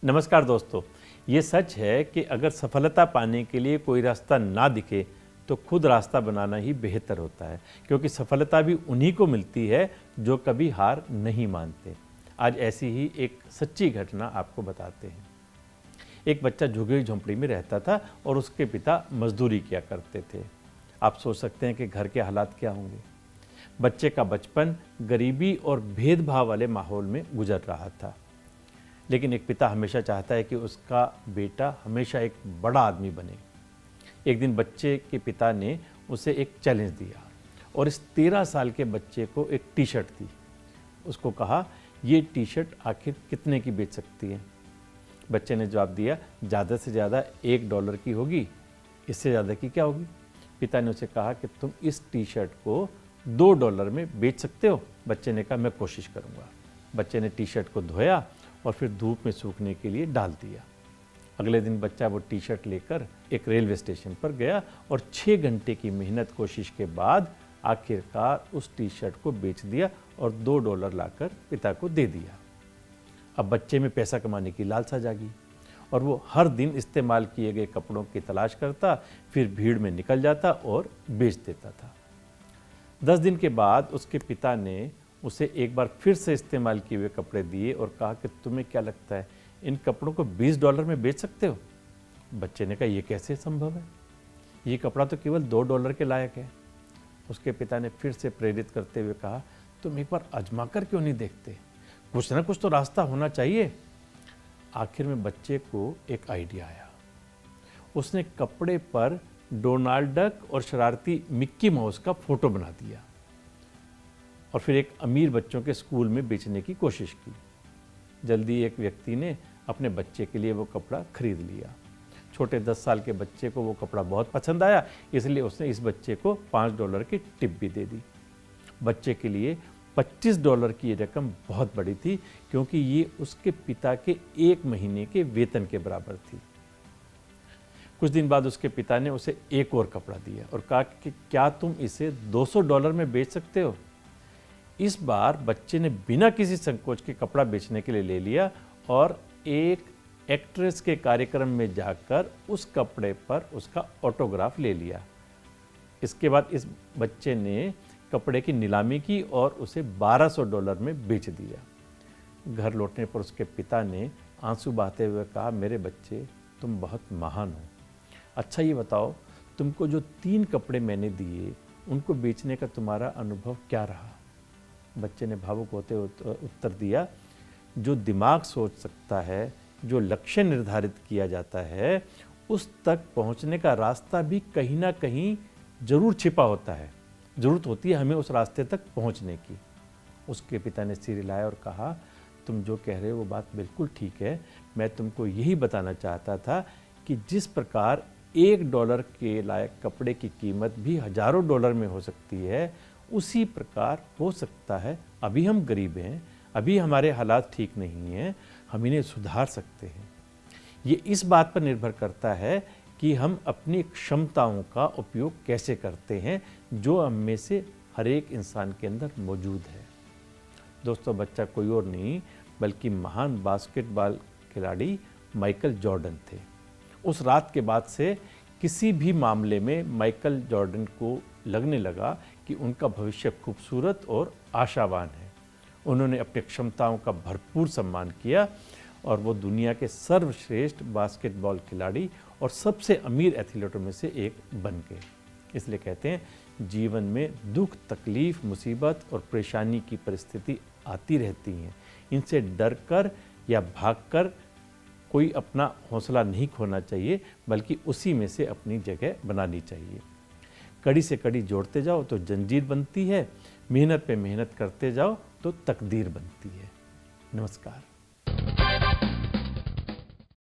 नमस्कार दोस्तों, ये सच है कि अगर सफलता पाने के लिए कोई रास्ता ना दिखे तो खुद रास्ता बनाना ही बेहतर होता है, क्योंकि सफलता भी उन्हीं को मिलती है जो कभी हार नहीं मानते। आज ऐसी ही एक सच्ची घटना आपको बताते हैं। एक बच्चा झुग्गी झोंपड़ी में रहता था और उसके पिता मजदूरी किया करते थे। आप सोच सकते हैं कि घर के हालात क्या होंगे। बच्चे का बचपन गरीबी और भेदभाव वाले माहौल में गुजर रहा था, लेकिन एक पिता हमेशा चाहता है कि उसका बेटा हमेशा एक बड़ा आदमी बने। एक दिन बच्चे के पिता ने उसे एक चैलेंज दिया और इस 13 साल के बच्चे को एक टी शर्ट दी। उसको कहा, ये टी शर्ट आखिर कितने की बेच सकती है? बच्चे ने जवाब दिया, ज़्यादा से ज़्यादा $1 की होगी, इससे ज़्यादा की क्या होगी? पिता ने उसे कहा कि तुम इस टी शर्ट को $2 में बेच सकते हो? बच्चे ने कहा, मैं कोशिश करूँगा। बच्चे ने टी शर्ट को धोया और फिर धूप में सूखने के लिए डाल दिया। अगले दिन बच्चा वो टी शर्ट लेकर एक रेलवे स्टेशन पर गया और 6 घंटे की मेहनत कोशिश के बाद आखिरकार उस टी शर्ट को बेच दिया और $2 लाकर पिता को दे दिया। अब बच्चे में पैसा कमाने की लालसा जागी और वो हर दिन इस्तेमाल किए गए कपड़ों की तलाश करता, फिर भीड़ में निकल जाता और बेच देता था। 10 दिन के बाद उसके पिता ने उसे एक बार फिर से इस्तेमाल किए हुए कपड़े दिए और कहा कि तुम्हें क्या लगता है, इन कपड़ों को $20 में बेच सकते हो? बच्चे ने कहा, ये कैसे संभव है? ये कपड़ा तो केवल $2 के लायक है। उसके पिता ने फिर से प्रेरित करते हुए कहा, तुम एक बार आजमा कर क्यों नहीं देखते? कुछ ना कुछ तो रास्ता होना चाहिए। आखिर में बच्चे को एक आइडिया आया। उसने कपड़े पर डोनाल्ड डक और शरारती मिक्की माउस का फोटो बना दिया और फिर एक अमीर बच्चों के स्कूल में बेचने की कोशिश की। जल्दी एक व्यक्ति ने अपने बच्चे के लिए वो कपड़ा खरीद लिया। छोटे 10 साल के बच्चे को वो कपड़ा बहुत पसंद आया, इसलिए उसने इस बच्चे को $5 की टिप भी दे दी। बच्चे के लिए $25 की रकम बहुत बड़ी थी, क्योंकि ये उसके पिता के 1 महीने के वेतन के बराबर थी। कुछ दिन बाद उसके पिता ने उसे एक और कपड़ा दिया और कहा कि क्या तुम इसे $200 में बेच सकते हो? इस बार बच्चे ने बिना किसी संकोच के कपड़ा बेचने के लिए ले लिया और एक एक्ट्रेस के कार्यक्रम में जाकर उस कपड़े पर उसका ऑटोग्राफ ले लिया। इसके बाद इस बच्चे ने कपड़े की नीलामी की और उसे $1200 में बेच दिया। घर लौटने पर उसके पिता ने आंसू बहाते हुए कहा, मेरे बच्चे, तुम बहुत महान हो। अच्छा ये बताओ, तुमको जो 3 कपड़े मैंने दिए उनको बेचने का तुम्हारा अनुभव क्या रहा? बच्चे ने भावुक होते उत्तर दिया, जो दिमाग सोच सकता है, जो लक्ष्य निर्धारित किया जाता है, उस तक पहुंचने का रास्ता भी कहीं ना कहीं जरूर छिपा होता है। जरूरत होती है हमें उस रास्ते तक पहुंचने की। उसके पिता ने सिर हिलाया और कहा, तुम जो कह रहे हो वो बात बिल्कुल ठीक है। मैं तुमको यही बताना चाहता था कि जिस प्रकार $1 के लायक कपड़े की कीमत भी हजारों डॉलर में हो सकती है, उसी प्रकार हो सकता है अभी हम गरीब हैं, अभी हमारे हालात ठीक नहीं हैं, हम इन्हें सुधार सकते हैं। ये इस बात पर निर्भर करता है कि हम अपनी क्षमताओं का उपयोग कैसे करते हैं, जो हम में से हर एक इंसान के अंदर मौजूद है। दोस्तों, बच्चा कोई और नहीं बल्कि महान बास्केटबॉल खिलाड़ी माइकल जॉर्डन थे। उस रात के बाद से किसी भी मामले में माइकल जॉर्डन को लगने लगा कि उनका भविष्य खूबसूरत और आशावान है। उन्होंने अपनी क्षमताओं का भरपूर सम्मान किया और वो दुनिया के सर्वश्रेष्ठ बास्केटबॉल खिलाड़ी और सबसे अमीर एथलीटों में से एक बन गए। इसलिए कहते हैं, जीवन में दुख, तकलीफ, मुसीबत और परेशानी की परिस्थिति आती रहती हैं। इनसे डर कर या भाग कर कोई अपना हौसला नहीं खोना चाहिए, बल्कि उसी में से अपनी जगह बनानी चाहिए। कड़ी से कड़ी जोड़ते जाओ तो जंजीर बनती है, मेहनत पे मेहनत करते जाओ तो तकदीर बनती है। नमस्कार।